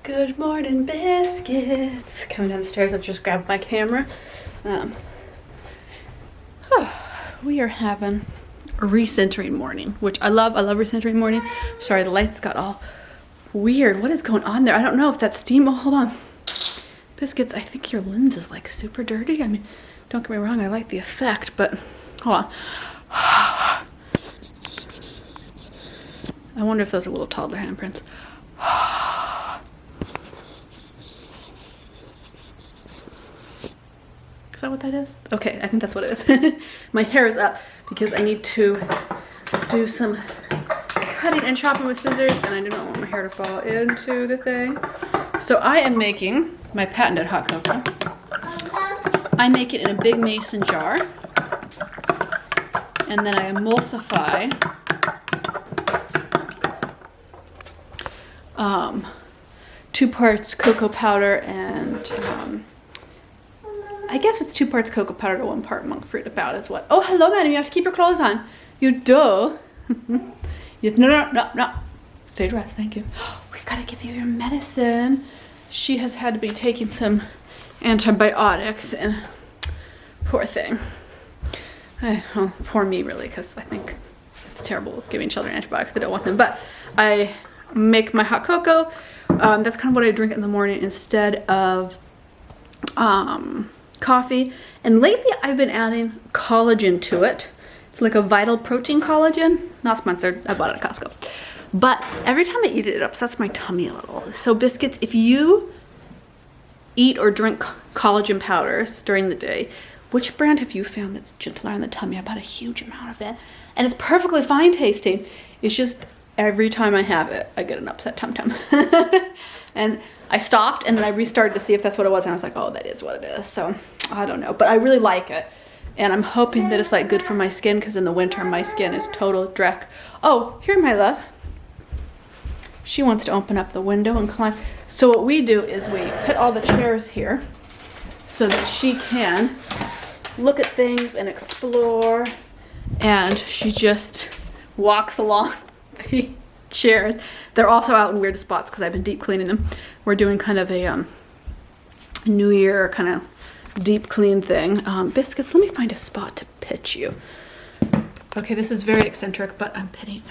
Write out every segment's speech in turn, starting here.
Good morning, biscuits. Coming down the stairs, I've just grabbed my camera. We are having a recentering morning, which I love. I love recentering morning. Sorry, the lights got all weird. What is going on there? I don't know if that's steam. Oh, hold on. Biscuits, I think your lens is like super dirty. I mean, don't get me wrong, I like the effect, but hold on. I wonder if those are little toddler handprints. Is that what that is? Okay, I think that's what it is. My hair is up because I need to do some cutting and chopping with scissors, and I do not want my hair to fall into the thing. So I am making my patented hot cocoa. I make it in a big mason jar, and then I emulsify 2 parts cocoa powder and I guess it's 2 parts cocoa powder to 1 part monk fruit. About is what. Oh, hello, madam. You have to keep your clothes on. You do. Yes, no. Stay dressed. Thank you. We've got to give you your medicine. She has had to be taking some antibiotics, and poor thing. Well, poor me, really, because I think it's terrible giving children antibiotics. They don't want them. But I make my hot cocoa. That's kind of what I drink in the morning instead of coffee. And lately I've been adding collagen to it. It's like a vital protein collagen. Not sponsored. I bought it at Costco. But every time I eat it, it upsets my tummy a little. So biscuits, if you eat or drink collagen powders during the day, which brand have you found that's gentler on the tummy? I bought a huge amount of it. And it's perfectly fine tasting. It's just every time I have it, I get an upset tum-tum. And I stopped and then I restarted to see if that's what it was. And I was like, oh, that is what it is. So I don't know, but I really like it. And I'm hoping that it's like good for my skin, because in the winter, my skin is total dreck. Oh, here, my love. She wants to open up the window and climb. So what we do is we put all the chairs here so that she can look at things and explore. And she just walks along the chairs. They're also out in weird spots because I've been deep cleaning them. We're doing kind of a New Year kind of deep clean thing. Biscuits, let me find a spot to pitch you. Okay, this is very eccentric, but I'm pitting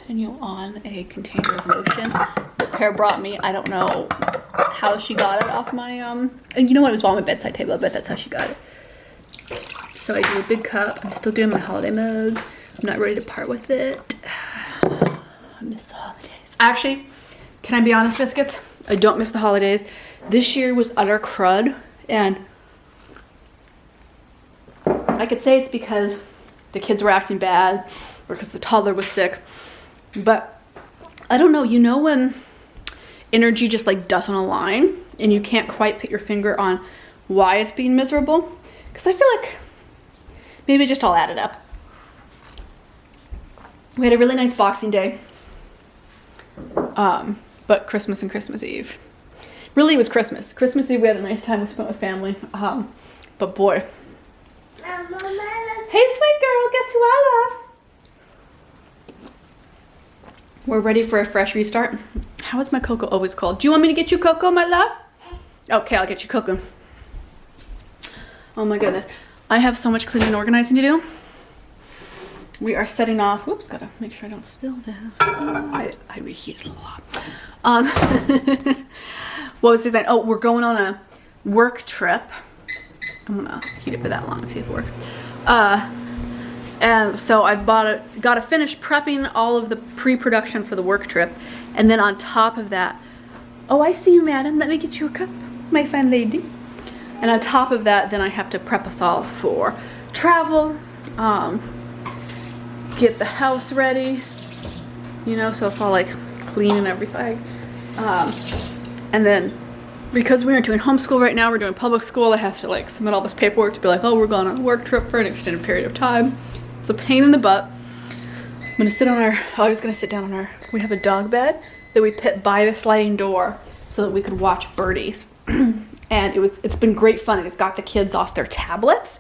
you on a container of lotion that Pear brought me. I don't know how she got it off my and you know what, it was on my bedside table. I bet that's how she got it. So I do a big cup. I'm still doing my holiday mug. I'm not ready to part with it. I miss the holidays. Actually, can I be honest, biscuits? I don't miss the holidays. This year was utter crud, and I could say it's because the kids were acting bad or because the toddler was sick, but I don't know. You know when energy just like doesn't align and you can't quite put your finger on why it's being miserable? Because I feel like maybe just all added up. We had a really nice Boxing Day, but Christmas and Christmas Eve. Really, it was Christmas. Christmas Eve, we had a nice time we spent with family. But boy. Hey, sweet girl, guess who I love? We're ready for a fresh restart. How is my cocoa always cold? Do you want me to get you cocoa, my love? Okay, I'll get you cocoa. Oh my goodness. I have so much cleaning and organizing to do. We are setting off. Whoops, gotta make sure I don't spill this. I reheated a lot. What was it then? Oh, we're going on a work trip. I'm gonna heat it for that long and see if it works. And so I've got to finish prepping all of the pre-production for the work trip. And then on top of that, oh, I see you, madam. Let me get you a cup, my fine lady. And on top of that, then I have to prep us all for travel. Get the house ready, you know, so it's all like clean and everything. And then because we aren't doing homeschool right now, we're doing public school, I have to like submit all this paperwork to be like, oh, we're going on a work trip for an extended period of time. It's a pain in the butt. I'm gonna sit on I was gonna sit down on we have a dog bed that we put by the sliding door so that we could watch birdies. And it's been great fun, and it's got the kids off their tablets.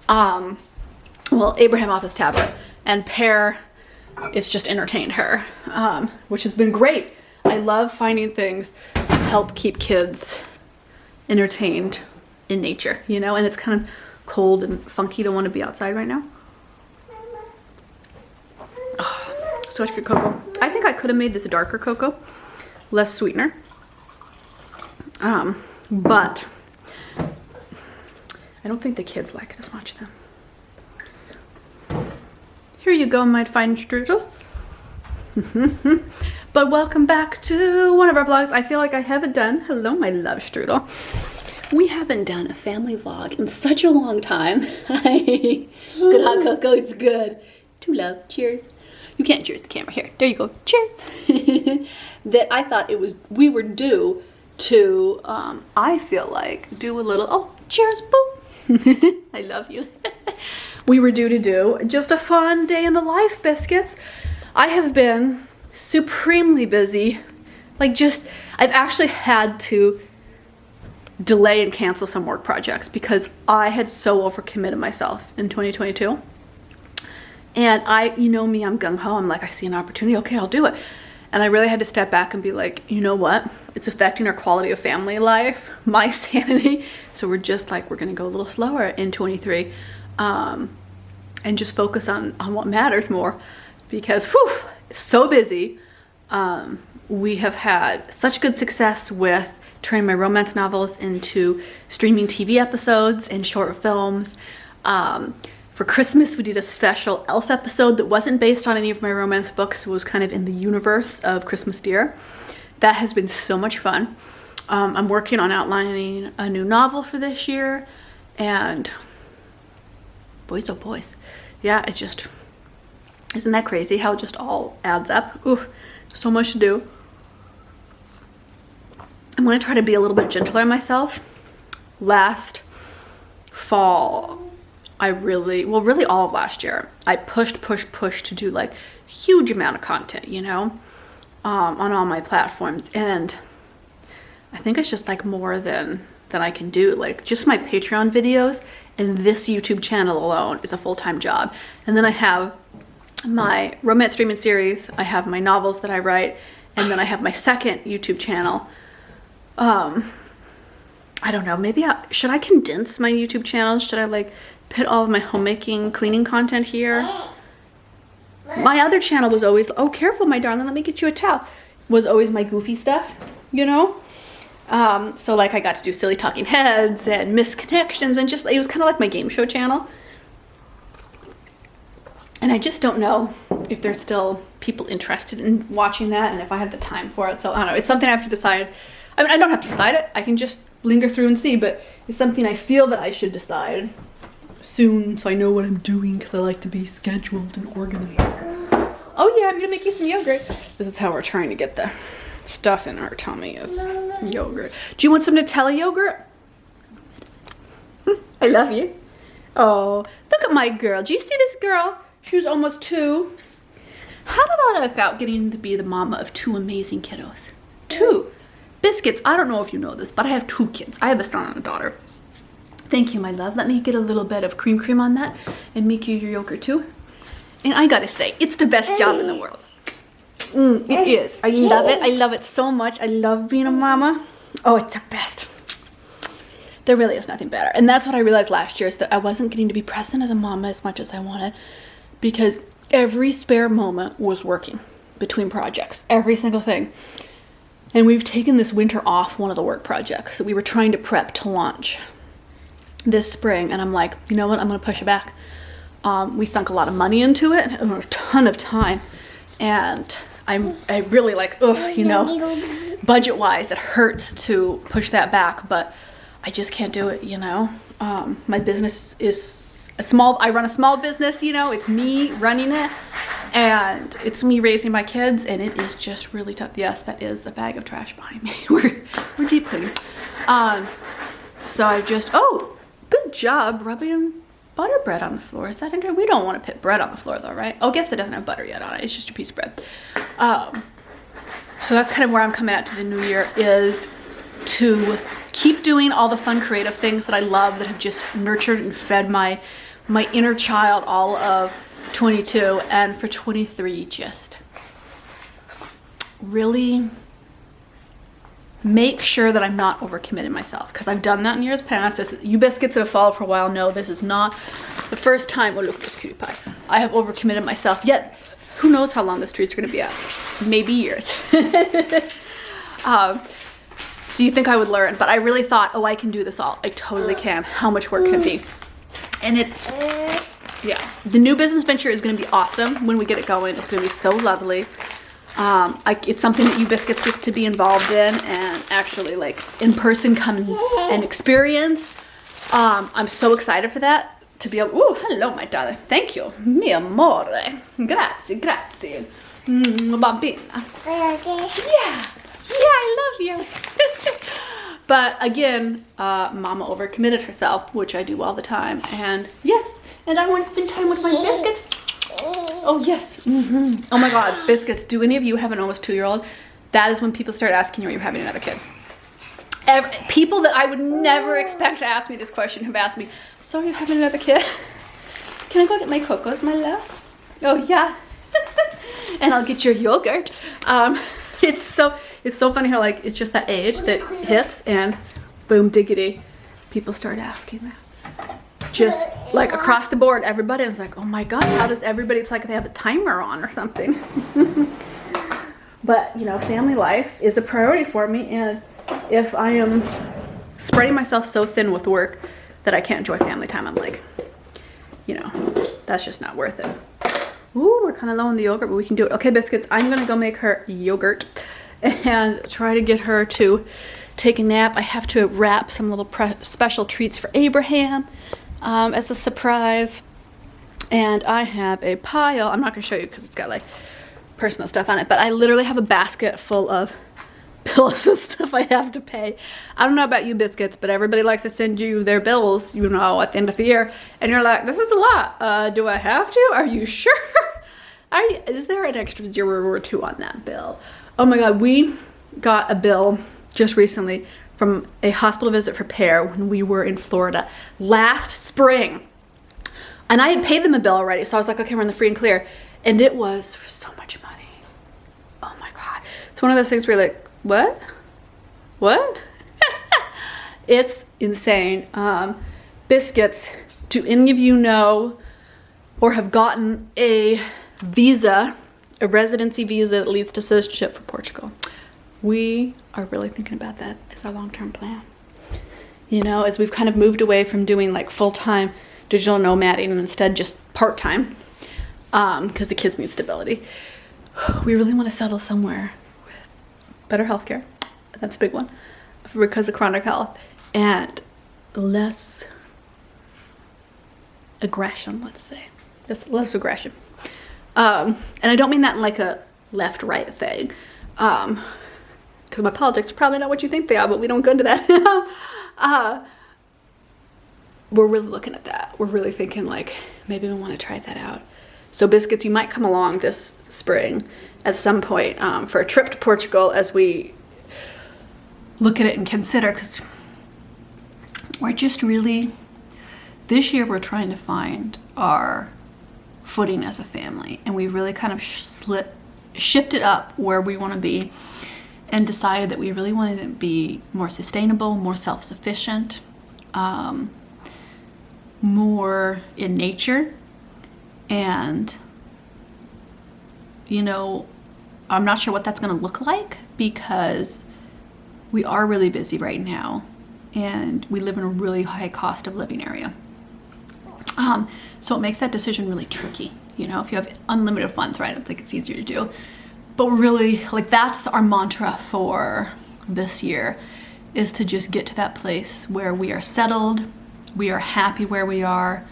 Well, Abraham off his tablet, and Pear, it's just entertained her, which has been great. I love finding things to help keep kids entertained in nature, you know, and it's kind of cold and funky to want to be outside right now. Oh, so much good cocoa. I think I could have made this darker cocoa, less sweetener. But I don't think the kids like it as much then. Here you go, my fine strudel. But welcome back to one of our vlogs. I feel like I haven't done, hello my love strudel. We haven't done a family vlog in such a long time. Good hot cocoa, it's good. To love, cheers. You can't cheers the camera, here, there you go, cheers. That I thought we were due to, I feel like, do a little, oh, cheers, boop. I love you. We were due to do just a fun day in the life, biscuits. I have been supremely busy. Like I've actually had to delay and cancel some work projects because I had so overcommitted myself in 2022. And you know me, I'm gung-ho. I'm like, I see an opportunity, okay, I'll do it. And I really had to step back and be like, you know what? It's affecting our quality of family life, my sanity. So we're gonna go a little slower in 23 and just focus on what matters more because, whew, so busy. We have had such good success with turning my romance novels into streaming TV episodes and short films. For Christmas, we did a special Elf episode that wasn't based on any of my romance books. It was kind of in the universe of Christmas Dear. That has been so much fun. I'm working on outlining a new novel for this year, and boys, oh boys. Yeah, it just, isn't that crazy how it just all adds up? Ooh, so much to do. I'm gonna try to be a little bit gentler on myself. Last fall, really all of last year, I pushed to do like huge amount of content, you know, on all my platforms. And I think it's just like more than I can do. Like just my Patreon videos and this YouTube channel alone is a full-time job. And then I have my romance streaming series, I have my novels that I write, and then I have my second YouTube channel. I don't know, maybe should I condense my YouTube channel? Should I like put all of my homemaking cleaning content here? My other channel was always, oh careful my darling, let me get you a towel, was always my goofy stuff, you know? So like I got to do silly talking heads and misconnections and just, it was kind of like my game show channel. And I just don't know if there's still people interested in watching that and if I have the time for it. So I don't know, it's something I have to decide. I mean, I don't have to decide it. I can just linger through and see, but it's something I feel that I should decide soon so I know what I'm doing because I like to be scheduled and organized. Oh yeah, I'm gonna make you some yogurt. This is how we're trying to get the stuff in our tummy is yogurt. Do you want some Nutella yogurt? I love you. Oh, look at my girl. Do you see this girl? She was almost 2. How did I look out getting to be the mama of 2 amazing kiddos? 2. Biscuits, I don't know if you know this, but I have 2 kids. I have a son and a daughter. Thank you, my love. Let me get a little bit of cream on that and make you your yogurt too. And I gotta say, it's the best job in the world. It is. I love it. I love it so much. I love being a mama. Oh, it's the best. There really is nothing better. And that's what I realized last year is that I wasn't getting to be present as a mama as much as I wanted because every spare moment was working between projects. Every single thing. And we've taken this winter off one of the work projects that we were trying to prep to launch this spring. And I'm like, you know what? I'm going to push it back. We sunk a lot of money into it and a ton of time. And I really like, ugh, you know, budget wise, it hurts to push that back, but I just can't do it, you know. My business is I run a small business, you know, it's me running it. And it's me raising my kids, and it is just really tough. Yes, that is a bag of trash behind me. we're deep cleaning. So I just, oh, good job rubbing butter bread on the floor. Is that interesting? We don't want to put bread on the floor though, right? Oh, I guess that doesn't have butter yet on it. It's just a piece of bread. So that's kind of where I'm coming at to the new year, is to keep doing all the fun creative things that I love, that have just nurtured and fed my inner child all of 22, and for 23 just really make sure that I'm not overcommitting myself, because I've done that in years past. You biscuits that have followed for a while know this is not the first time. Oh, look at this cutie pie. I have overcommitted myself. Yet, who knows how long this treat's going to be out? Maybe years. So you think I would learn, but I really thought, oh, I can do this all. I totally can. How much work can it be? And it's, yeah. The new business venture is going to be awesome when we get it going. It's going to be so lovely. It's something that you biscuits gets to be involved in and actually like in person come and experience. I'm so excited for that, to be able, oh, hello, my darling. Thank you. Mi amore. Grazie, grazie. Bambina. Yeah. Yeah, I love you. But again, Mama overcommitted herself, which I do all the time. And yes, and I want to spend time with my biscuits. Oh, yes. Oh my God, biscuits. Do any of you have an almost 2-year-old? That is when people start asking you, are you having another kid? People that I would never expect to ask me this question have asked me, so are you having another kid? Can I go get my cocos, my love? Oh, yeah. And I'll get your yogurt. It's so funny how like it's just that age that hits and boom diggity, people start asking that. Just like across the board, everybody is like, oh my God, how does everybody, it's like they have a timer on or something. But you know, family life is a priority for me, and if I am spreading myself so thin with work that I can't enjoy family time, I'm like, you know, that's just not worth it. Ooh, we're kind of low on the yogurt, but we can do it. Okay, biscuits, I'm gonna go make her yogurt and try to get her to take a nap. I have to wrap some little special treats for Abraham as a surprise. And I have a pile, I'm not gonna show you because it's got like personal stuff on it, but I literally have a basket full of bills and stuff I have to pay. I don't know about you biscuits, but everybody likes to send you their bills, you know, at the end of the year, and you're like, this is a lot. Do I have to? Are you sure? Is there an extra 0 or 2 on that bill? Oh my God, we got a bill just recently from a hospital visit for Pear when we were in Florida last spring, and I had paid them a bill already, so I was like, okay, we're in the free and clear, and it was for so much money. Oh my God, it's one of those things where you're like, what? It's insane. Biscuits, do any of you know or have gotten a visa, a residency visa that leads to citizenship for Portugal? We are really thinking about that as our long-term plan. You know, as we've kind of moved away from doing like full-time digital nomading and instead just part-time, because the kids need stability. We really want to settle somewhere with better healthcare. That's a big one because of chronic health, and less aggression, let's say. That's less aggression. And I don't mean that in like a left-right thing, because my politics are probably not what you think they are, but we don't go into that. We're really looking at that. We're really thinking like, maybe we want to try that out. So biscuits, you might come along this spring at some point for a trip to Portugal as we look at it and consider, because we're just really, this year we're trying to find our footing as a family, and we've really kind of shifted up where we want to be and decided that we really wanted to be more sustainable, more self-sufficient, more in nature. And you know, I'm not sure what that's going to look like, because we are really busy right now and we live in a really high cost of living area. So it makes that decision really tricky. You know, if you have unlimited funds, right, I think it's easier to do. But we're really, like, that's our mantra for this year, is to just get to that place where we are settled, we are happy where we are,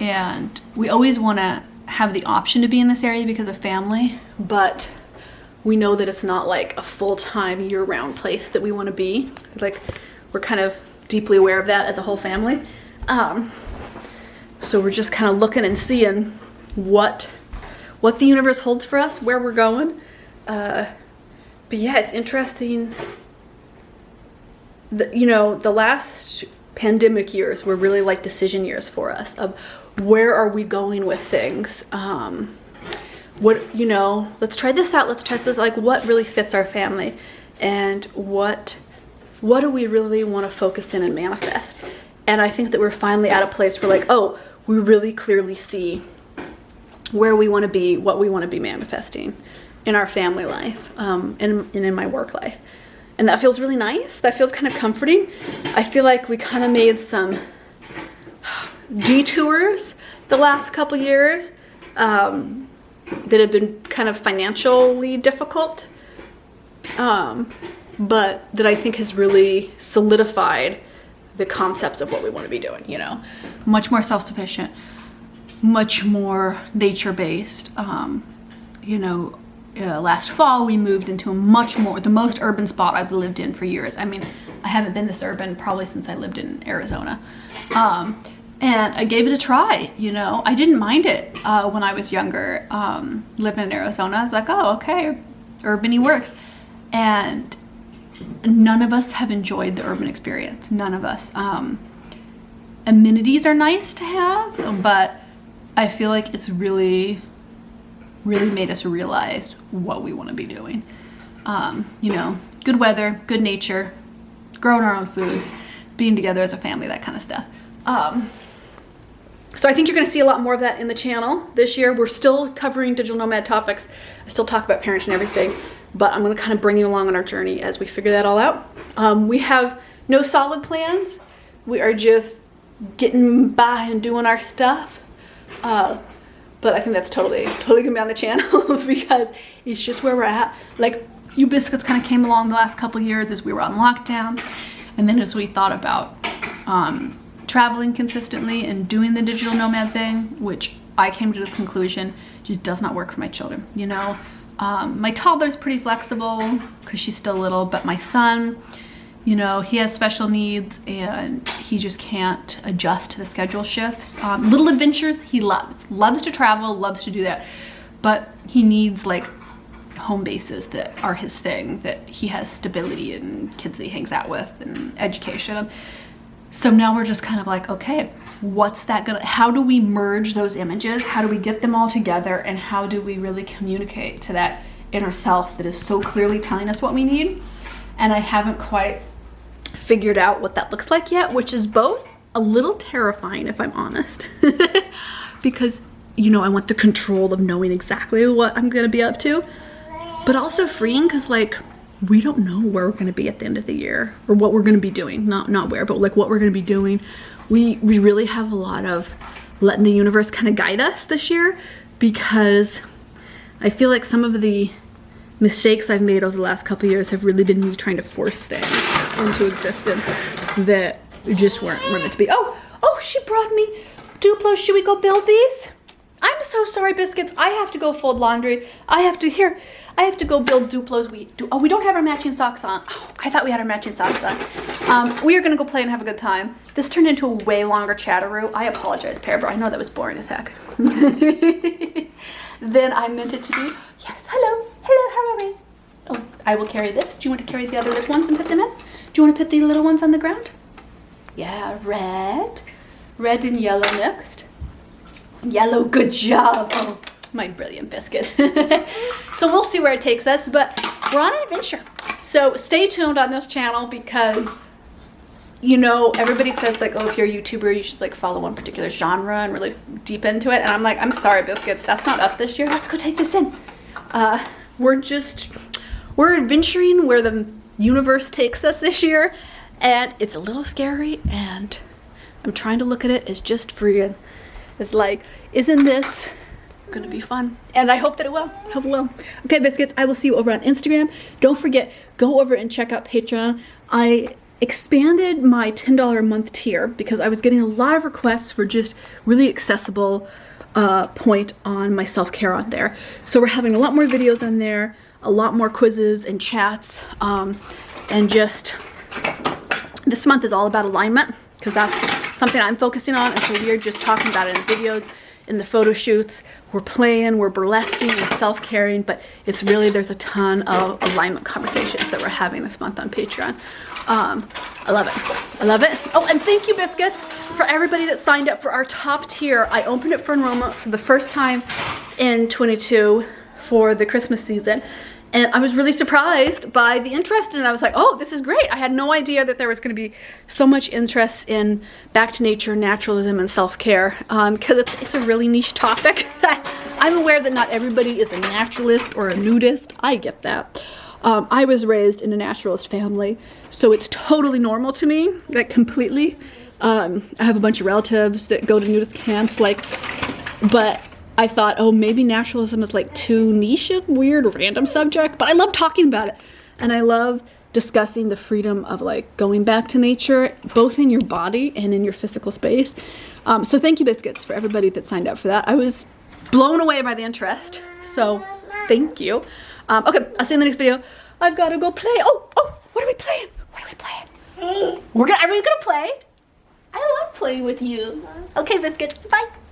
and we always want to have the option to be in this area because of family, but we know that it's not like a full-time year-round place that we want to be. Like, we're kind of deeply aware of that as a whole family. So we're just kind of looking and seeing what the universe holds for us, where we're going. But yeah, it's interesting. You know, the last pandemic years were really like decision years for us of where are we going with things. what, you know, let's try this out, let's try this, like what really fits our family, and what do we really want to focus in and manifest. And I think that we're finally at a place where like, oh, we really clearly see where we want to be, what we want to be manifesting in our family life, and in my work life. And that feels really nice. That feels kind of comforting. I feel like we kind of made some detours the last couple years that have been kind of financially difficult, but that I think has really solidified the concepts of what we want to be doing, you know, much more self-sufficient, much more nature-based. You know, last fall we moved into the most urban spot I've lived in for years. I mean, I haven't been this urban probably since I lived in Arizona. And I gave it a try, you know. I didn't mind it when I was younger, living in Arizona. I was like, oh, okay, urban-y works. And none of us have enjoyed the urban experience. None of us. Amenities are nice to have, but I feel like it's really made us realize what we want to be doing. You know, good weather, good nature, growing our own food, being together as a family, that kind of stuff. So I think you're going to see a lot more of that in the channel this year. We're still covering digital nomad topics. I still talk about parenting and everything, but I'm going to kind of bring you along on our journey as we figure that all out. We have no solid plans. We are just getting by and doing our stuff. But I think that's totally gonna be on the channel because it's just where we're at. Like, you biscuits kind of came along the last couple years as we were on lockdown, and then as we thought about traveling consistently and doing the digital nomad thing, which I came to the conclusion just does not work for my children. You know, my toddler's pretty flexible because she's still little, but my son, you know, he has special needs and he just can't adjust to the schedule shifts. Little adventures he loves to travel, loves to do that, but he needs like home bases that are his thing, that he has stability and kids that he hangs out with and education. So now we're just kind of like, okay, how do we merge those images? How do we get them all together? And how do we really communicate to that inner self that is so clearly telling us what we need? And I haven't quite figured out what that looks like yet, which is both a little terrifying, if I'm honest, because, you know, I want the control of knowing exactly what I'm going to be up to, but also freeing because, like, we don't know where we're going to be at the end of the year or what we're going to be doing. Not where, but like what we're going to be doing. We really have a lot of letting the universe kind of guide us this year, because I feel like some of the mistakes I've made over the last couple of years have really been me trying to force things into existence that just weren't meant to be. Oh, she brought me Duplos. Should we go build these? I'm so sorry, biscuits. I have to go fold laundry. I have to go build Duplos. We don't have our matching socks on. Oh, I thought we had our matching socks on. We are gonna go play and have a good time. This turned into a way longer chatteroo. I apologize, Parabro. I know that was boring as heck. Then I meant it to be. Yes, hello, how are we? Oh, I will carry this. Do you want to carry the other little ones and put them in? Do you want to put the little ones on the ground? Yeah, red and yellow next. Yellow, good job. Oh, my brilliant biscuit. So we'll see where it takes us, but we're on an adventure. So stay tuned on this channel because, you know, everybody says like, oh, if you're a YouTuber, you should like follow one particular genre and really deep into it. And I'm like, I'm sorry, biscuits, that's not us this year. Let's go take this in. We're adventuring where the universe takes us this year, and it's a little scary, and I'm trying to look at it as just freeing. It's like, isn't this gonna be fun? And I hope that it will. I hope it will. Okay, biscuits, I will see you over on Instagram. Don't forget, go over and check out Patreon. I expanded my $10 a month tier because I was getting a lot of requests for just really accessible point on my self-care on there. So we're having a lot more videos on there, a lot more quizzes and chats, and just this month is all about alignment because that's something I'm focusing on, and so we are just talking about it in videos in the photo shoots. We're playing, we're burlesquing, we're self-caring, but it's really, there's a ton of alignment conversations that we're having this month on Patreon. I love it. I love it. Oh, and thank you, Biscuits, for everybody that signed up for our top tier. I opened it for enrollment for the first time in 22 for the Christmas season. And I was really surprised by the interest, and I was like, oh, this is great. I had no idea that there was going to be so much interest in back to nature, naturalism, and self-care, because it's a really niche topic. I'm aware that not everybody is a naturalist or a nudist. I get that. I was raised in a naturalist family, so it's totally normal to me, like completely. I have a bunch of relatives that go to nudist camps, but I thought, oh, maybe naturalism is like too niche, weird, random subject, but I love talking about it. And I love discussing the freedom of like going back to nature, both in your body and in your physical space. So thank you, Biscuits, for everybody that signed up for that. I was blown away by the interest, so thank you. Okay, I'll see you in the next video. I've got to go play. Oh, what are we playing? What are we playing? Are we gonna play? I love playing with you. Okay, Biscuits, bye.